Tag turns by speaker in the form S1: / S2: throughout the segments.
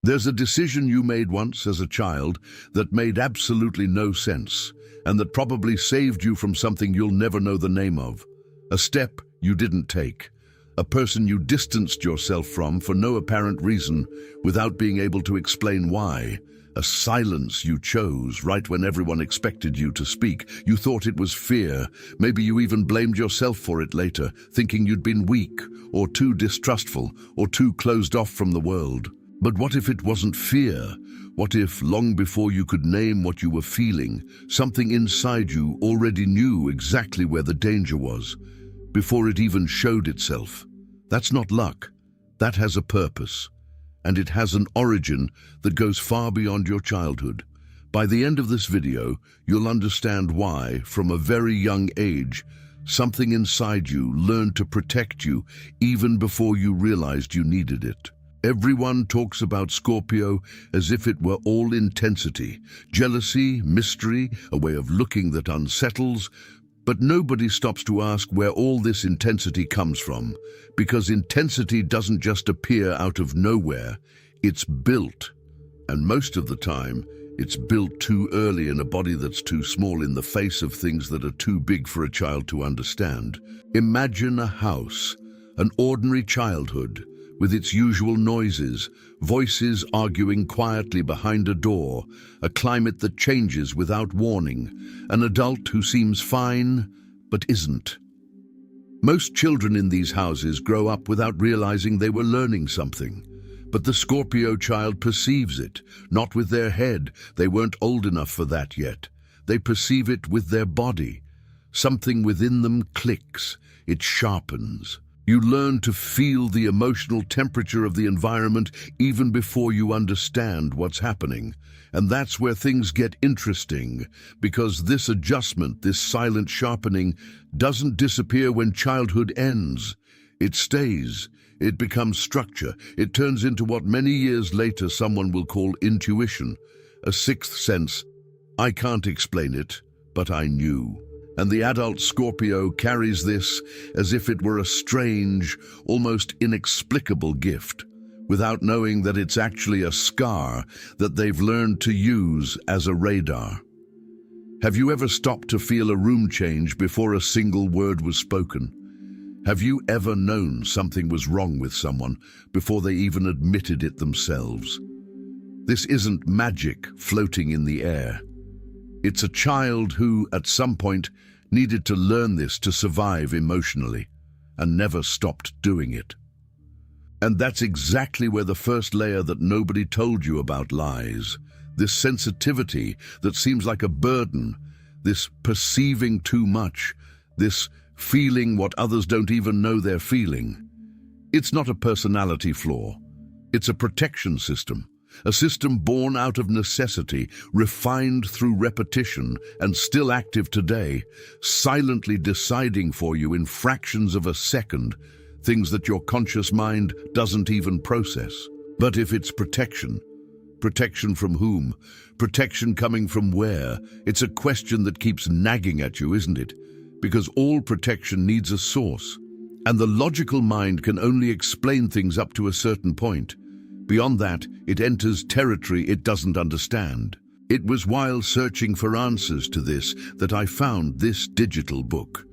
S1: There's a decision you made once as a child that made absolutely no sense, and that probably saved you from something you'll never know the name of. A step you didn't take. A person you distanced yourself from for no apparent reason, without being able to explain why. A silence you chose right when everyone expected you to speak. You thought it was fear. Maybe you even blamed yourself for it later, thinking you'd been weak, or too distrustful, or too closed off from the world. But what if it wasn't fear? What if, long before you could name what you were feeling, something inside you already knew exactly where the danger was, before it even showed itself? That's not luck. That has a purpose. And it has an origin that goes far beyond your childhood. By the end of this video, you'll understand why, from a very young age, something inside you learned to protect you even before you realized you needed it. Everyone talks about Scorpio as if it were all intensity, jealousy, mystery, a way of looking that unsettles, but nobody stops to ask where all this intensity comes from, because intensity doesn't just appear out of nowhere, it's built. And most of the time, it's built too early in a body that's too small in the face of things that are too big for a child to understand. Imagine a house, an ordinary childhood, with its usual noises, voices arguing quietly behind a door, a climate that changes without warning, an adult who seems fine but isn't. Most children in these houses grow up without realizing they were learning something. But the Scorpio child perceives it, not with their head. They weren't old enough for that yet. They perceive it with their body. Something within them clicks, it sharpens. You learn to feel the emotional temperature of the environment even before you understand what's happening. And that's where things get interesting, because this adjustment, this silent sharpening, doesn't disappear when childhood ends. It stays. It becomes structure. It turns into what many years later someone will call intuition, a sixth sense. I can't explain it, but I knew. And the adult Scorpio carries this as if it were a strange, almost inexplicable gift, without knowing that it's actually a scar that they've learned to use as a radar. Have you ever stopped to feel a room change before a single word was spoken? Have you ever known something was wrong with someone before they even admitted it themselves? This isn't magic floating in the air. It's a child who, at some point, needed to learn this to survive emotionally, and never stopped doing it. And that's exactly where the first layer that nobody told you about lies. This sensitivity that seems like a burden, this perceiving too much, this feeling what others don't even know they're feeling. It's not a personality flaw. It's a protection system. A system born out of necessity, refined through repetition, and still active today, silently deciding for you in fractions of a second, things that your conscious mind doesn't even process. But if it's protection, protection from whom? Protection coming from where? It's a question that keeps nagging at you, isn't it? Because all protection needs a source, and the logical mind can only explain things up to a certain point. Beyond that, it enters territory it doesn't understand. It was while searching for answers to this that I found this digital book.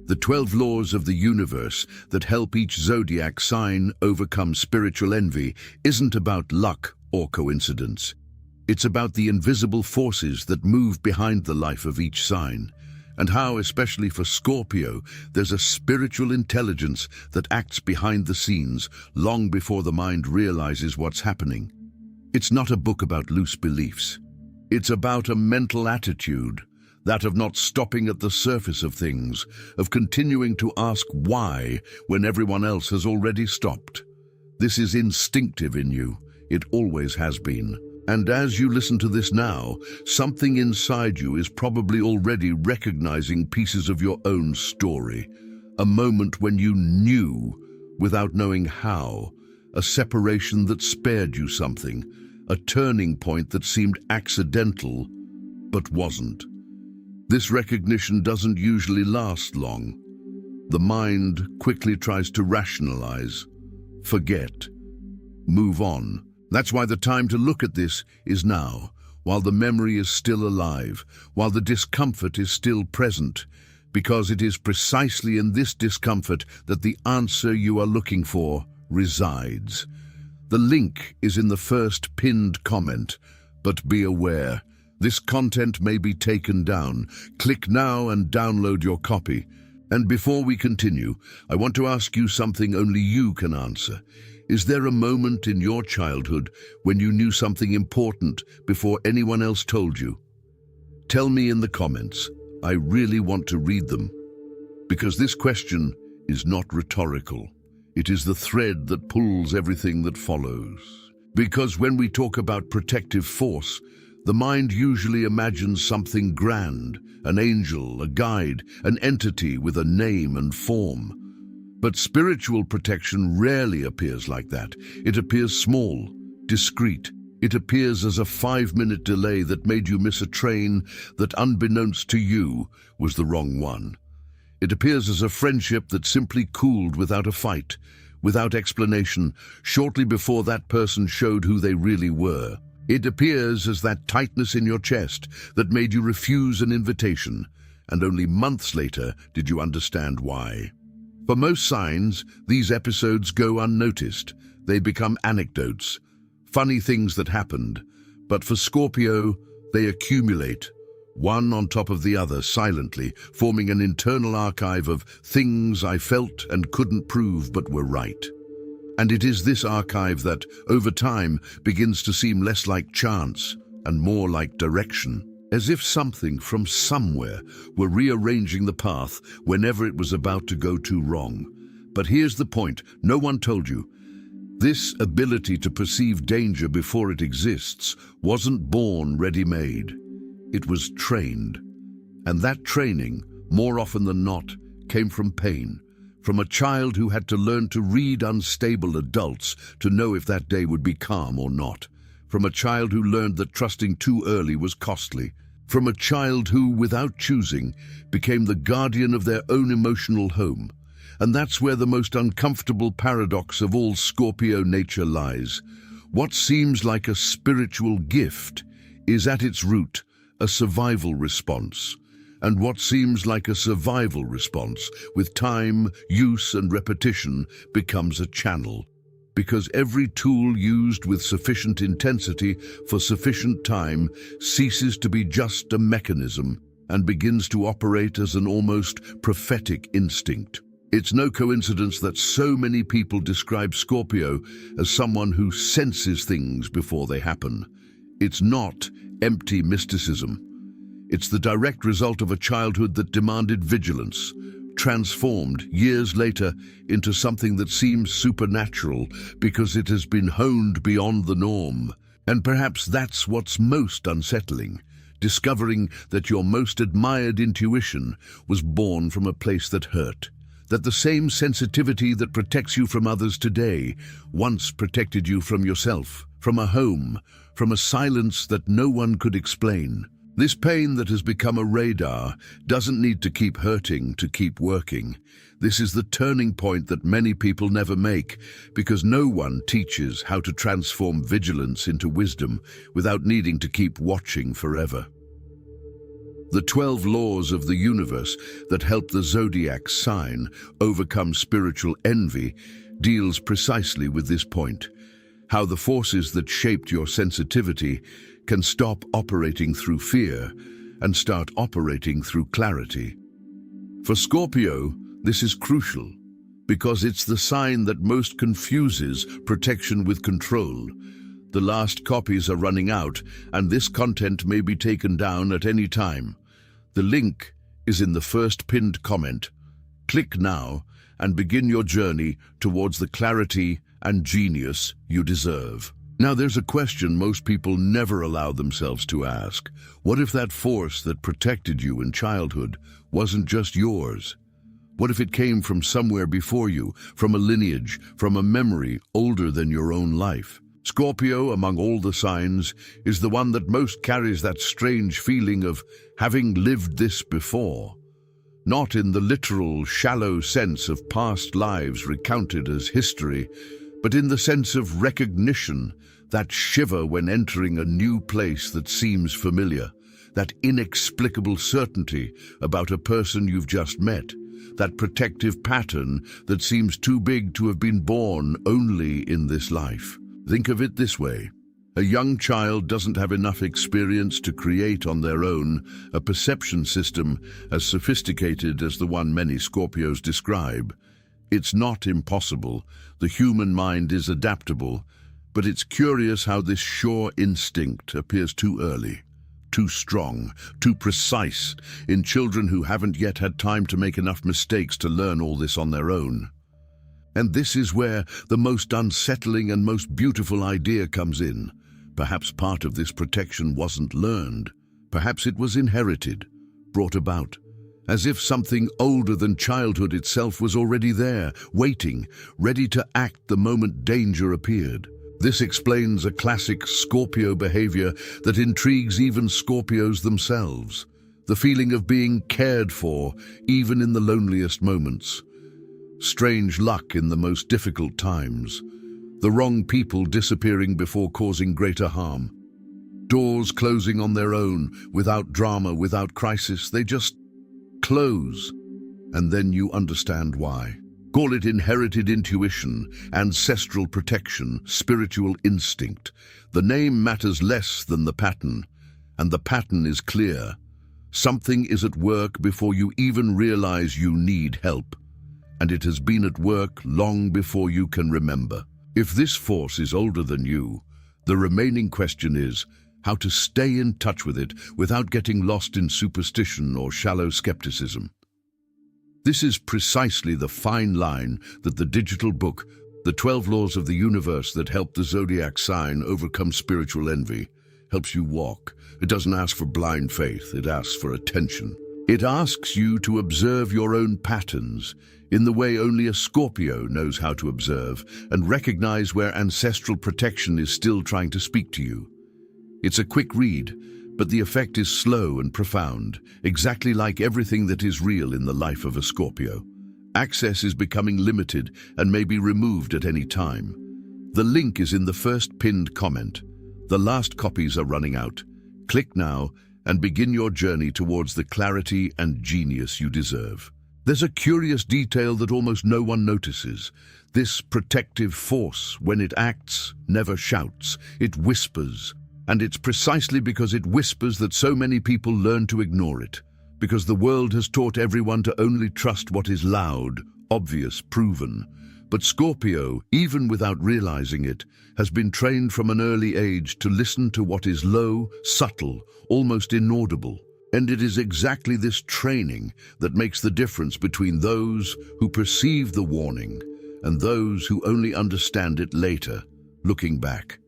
S1: The 12 Laws of the Universe that help each zodiac sign overcome spiritual envy isn't about luck or coincidence. It's about the invisible forces that move behind the life of each sign, and how, especially for Scorpio, there's a spiritual intelligence that acts behind the scenes long before the mind realizes what's happening. It's not a book about loose beliefs. It's about a mental attitude, that of not stopping at the surface of things, of continuing to ask why when everyone else has already stopped. This is instinctive in you. It always has been. And as you listen to this now, something inside you is probably already recognizing pieces of your own story. A moment when you knew, without knowing how, a separation that spared you something, a turning point that seemed accidental, but wasn't. This recognition doesn't usually last long. The mind quickly tries to rationalize, forget, move on. That's why the time to look at this is now, while the memory is still alive, while the discomfort is still present, because it is precisely in this discomfort that the answer you are looking for resides. The link is in the first pinned comment, but be aware, this content may be taken down. Click now and download your copy. And before we continue, I want to ask you something only you can answer. Is there a moment in your childhood when you knew something important before anyone else told you? Tell me in the comments. I really want to read them. Because this question is not rhetorical. It is the thread that pulls everything that follows. Because when we talk about protective force, the mind usually imagines something grand, an angel, a guide, an entity with a name and form. But spiritual protection rarely appears like that. It appears small, discreet. It appears as a 5-minute delay that made you miss a train that, unbeknownst to you, was the wrong one. It appears as a friendship that simply cooled without a fight, without explanation, shortly before that person showed who they really were. It appears as that tightness in your chest that made you refuse an invitation, and only months later did you understand why. For most signs, these episodes go unnoticed. They become anecdotes, funny things that happened. But for Scorpio, they accumulate, one on top of the other silently, forming an internal archive of things I felt and couldn't prove but were right. And it is this archive that, over time, begins to seem less like chance and more like direction, as if something from somewhere were rearranging the path whenever it was about to go too wrong. But here's the point, no one told you. This ability to perceive danger before it exists wasn't born ready-made. It was trained. And that training, more often than not, came from pain. From a child who had to learn to read unstable adults to know if that day would be calm or not. From a child who learned that trusting too early was costly. From a child who, without choosing, became the guardian of their own emotional home. And that's where the most uncomfortable paradox of all Scorpio nature lies. What seems like a spiritual gift is at its root a survival response. And what seems like a survival response, with time, use, and repetition, becomes a channel. Because every tool used with sufficient intensity for sufficient time ceases to be just a mechanism and begins to operate as an almost prophetic instinct. It's no coincidence that so many people describe Scorpio as someone who senses things before they happen. It's not empty mysticism. It's the direct result of a childhood that demanded vigilance, transformed years later into something that seems supernatural because it has been honed beyond the norm. And perhaps that's what's most unsettling, discovering that your most admired intuition was born from a place that hurt. That the same sensitivity that protects you from others today once protected you from yourself, from a home, from a silence that no one could explain. This pain that has become a radar doesn't need to keep hurting to keep working. This is the turning point that many people never make, because no one teaches how to transform vigilance into wisdom without needing to keep watching forever. The 12 laws of the universe that help the zodiac sign overcome spiritual envy deals precisely with this point. How the forces that shaped your sensitivity can stop operating through fear and start operating through clarity. For Scorpio, this is crucial because it's the sign that most confuses protection with control. The last copies are running out, and this content may be taken down at any time. The link is in the first pinned comment. Click now and begin your journey towards the clarity and genius you deserve. Now there's a question most people never allow themselves to ask. What if that force that protected you in childhood wasn't just yours? What if it came from somewhere before you, from a lineage, from a memory older than your own life? Scorpio, among all the signs, is the one that most carries that strange feeling of having lived this before. Not in the literal, shallow sense of past lives recounted as history, but in the sense of recognition That shiver when entering a new place that seems familiar, that inexplicable certainty about a person you've just met, that protective pattern that seems too big to have been born only in this life. Think of it this way. A young child doesn't have enough experience to create on their own a perception system as sophisticated as the one many Scorpios describe. It's not impossible. The human mind is adaptable, but it's curious how this sure instinct appears too early, too strong, too precise in children who haven't yet had time to make enough mistakes to learn all this on their own. And this is where the most unsettling and most beautiful idea comes in. Perhaps part of this protection wasn't learned. Perhaps it was inherited, brought about, as if something older than childhood itself was already there, waiting, ready to act the moment danger appeared. This explains a classic Scorpio behavior that intrigues even Scorpios themselves. The feeling of being cared for, even in the loneliest moments. Strange luck in the most difficult times. The wrong people disappearing before causing greater harm. Doors closing on their own, without drama, without crisis. They just close. And then you understand why. Call it inherited intuition, ancestral protection, spiritual instinct. The name matters less than the pattern, and the pattern is clear. Something is at work before you even realize you need help, and it has been at work long before you can remember. If this force is older than you, the remaining question is how to stay in touch with it without getting lost in superstition or shallow skepticism. This is precisely the fine line that the digital book, The 12 Laws of the Universe that help the zodiac sign overcome spiritual envy, helps you walk. It doesn't ask for blind faith, it asks for attention. It asks you to observe your own patterns in the way only a Scorpio knows how to observe, and recognize where ancestral protection is still trying to speak to you. It's a quick read, but the effect is slow and profound, exactly like everything that is real in the life of a Scorpio. Access is becoming limited and may be removed at any time. The link is in the first pinned comment. The last copies are running out. Click now and begin your journey towards the clarity and genius you deserve. There's a curious detail that almost no one notices. This protective force, when it acts, never shouts. It whispers. And it's precisely because it whispers that so many people learn to ignore it. Because the world has taught everyone to only trust what is loud, obvious, proven. But Scorpio, even without realizing it, has been trained from an early age to listen to what is low, subtle, almost inaudible. And it is exactly this training that makes the difference between those who perceive the warning and those who only understand it later, looking back.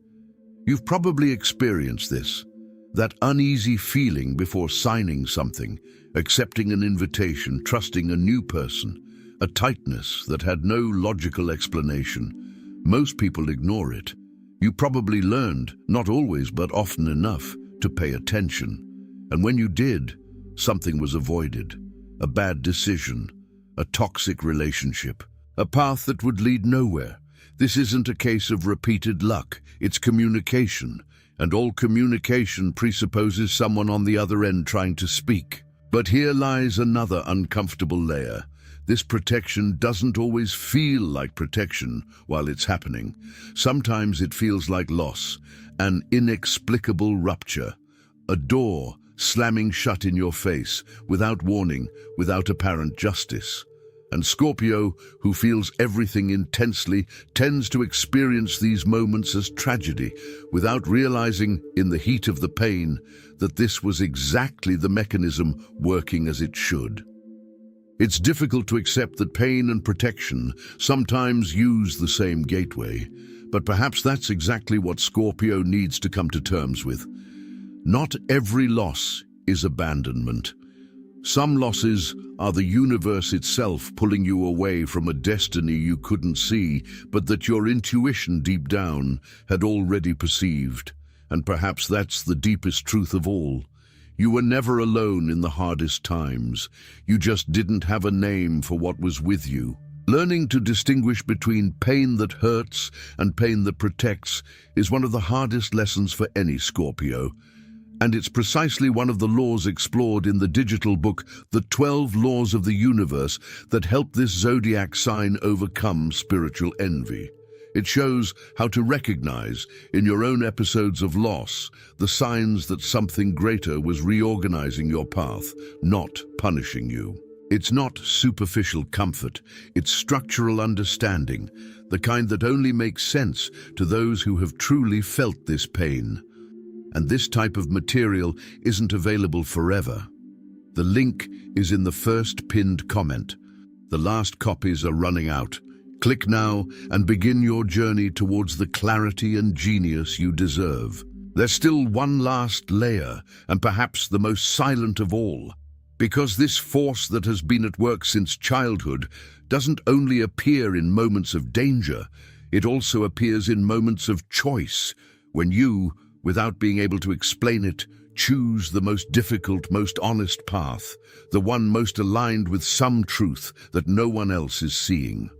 S1: You've probably experienced this, that uneasy feeling before signing something, accepting an invitation, trusting a new person, a tightness that had no logical explanation. Most people ignore it. You probably learned, not always but often enough, to pay attention. And when you did, something was avoided. A bad decision, a toxic relationship, a path that would lead nowhere. This isn't a case of repeated luck, it's communication. And all communication presupposes someone on the other end trying to speak. But here lies another uncomfortable layer. This protection doesn't always feel like protection while it's happening. Sometimes it feels like loss, an inexplicable rupture, a door slamming shut in your face, without warning, without apparent justice. And Scorpio, who feels everything intensely, tends to experience these moments as tragedy, without realizing, in the heat of the pain, that this was exactly the mechanism working as it should. It's difficult to accept that pain and protection sometimes use the same gateway, but perhaps that's exactly what Scorpio needs to come to terms with. Not every loss is abandonment. Some losses are the universe itself pulling you away from a destiny you couldn't see, but that your intuition deep down had already perceived. And perhaps that's the deepest truth of all. You were never alone in the hardest times. You just didn't have a name for what was with you. Learning to distinguish between pain that hurts and pain that protects is one of the hardest lessons for any Scorpio, and it's precisely one of the laws explored in the digital book, The 12 Laws of the Universe, that help this zodiac sign overcome spiritual envy. It shows how to recognize, in your own episodes of loss, the signs that something greater was reorganizing your path, not punishing you. It's not superficial comfort, it's structural understanding, the kind that only makes sense to those who have truly felt this pain. And this type of material isn't available forever. The link is in the first pinned comment. The last copies are running out. Click now and begin your journey towards the clarity and genius you deserve. There's still one last layer, and perhaps the most silent of all. Because this force that has been at work since childhood doesn't only appear in moments of danger, it also appears in moments of choice, when you, without being able to explain it, choose the most difficult, most honest path, the one most aligned with some truth that no one else is seeing.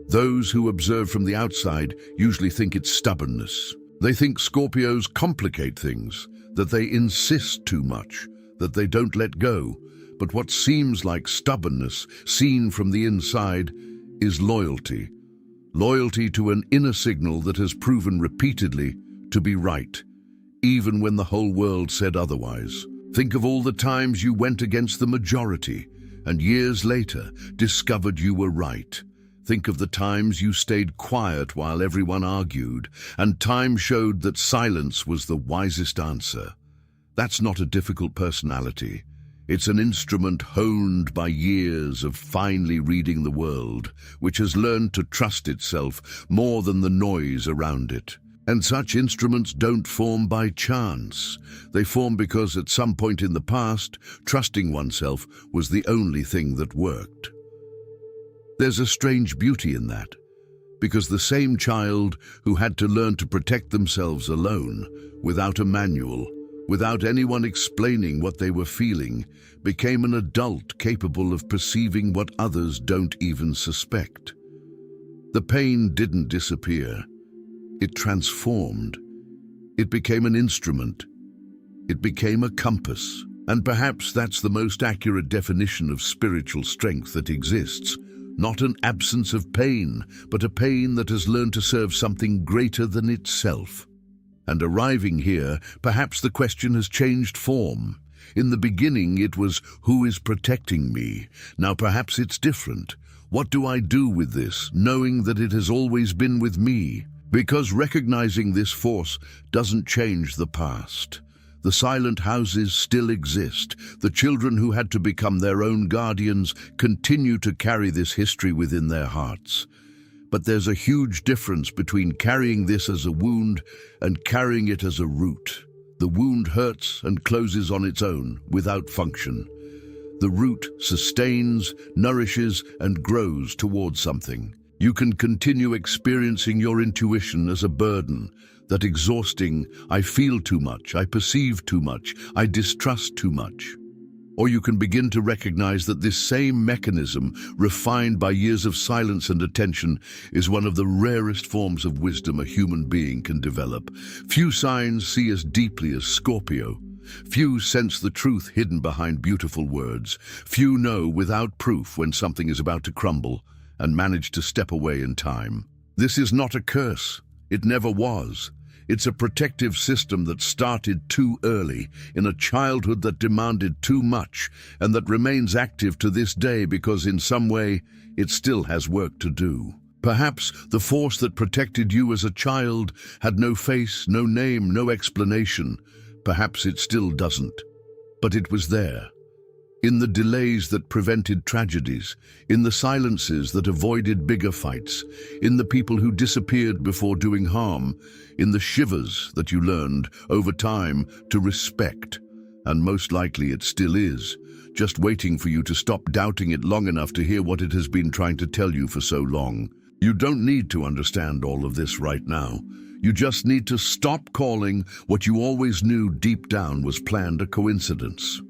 S1: Those who observe from the outside usually think it's stubbornness. They think Scorpios complicate things, that they insist too much, that they don't let go. But what seems like stubbornness, seen from the inside, is loyalty. Loyalty to an inner signal that has proven repeatedly to be right, even when the whole world said otherwise. Think of all the times you went against the majority, and years later discovered you were right. Think of the times you stayed quiet while everyone argued, and time showed that silence was the wisest answer. That's not a difficult personality. It's an instrument honed by years of finely reading the world, which has learned to trust itself more than the noise around it. And such instruments don't form by chance. They form because at some point in the past, trusting oneself was the only thing that worked. There's a strange beauty in that, because the same child who had to learn to protect themselves alone, without a manual, without anyone explaining what they were feeling, became an adult capable of perceiving what others don't even suspect. The pain didn't disappear. It transformed. It became an instrument. It became a compass. And perhaps that's the most accurate definition of spiritual strength that exists. Not an absence of pain, but a pain that has learned to serve something greater than itself. And arriving here, perhaps the question has changed form. In the beginning, it was, who is protecting me? Now perhaps it's different. What do I do with this, knowing that it has always been with me? Because recognizing this force doesn't change the past. The silent houses still exist. The children who had to become their own guardians continue to carry this history within their hearts. But there's a huge difference between carrying this as a wound and carrying it as a root. The wound hurts and closes on its own, without function. The root sustains, nourishes, and grows towards something. You can continue experiencing your intuition as a burden, that exhausting, I feel too much, I perceive too much, I distrust too much. Or you can begin to recognize that this same mechanism, refined by years of silence and attention, is one of the rarest forms of wisdom a human being can develop. Few signs see as deeply as Scorpio. Few sense the truth hidden behind beautiful words. Few know without proof when something is about to crumble, and manage to step away in time. This is not a curse. It never was. It's a protective system that started too early, in a childhood that demanded too much, and that remains active to this day because in some way it still has work to do. Perhaps the force that protected you as a child had no face, no name, no explanation. Perhaps it still doesn't. But it was there. In the delays that prevented tragedies, in the silences that avoided bigger fights, in the people who disappeared before doing harm, in the shivers that you learned, over time, to respect. And most likely it still is, just waiting for you to stop doubting it long enough to hear what it has been trying to tell you for so long. You don't need to understand all of this right now. You just need to stop calling what you always knew deep down was planned a coincidence.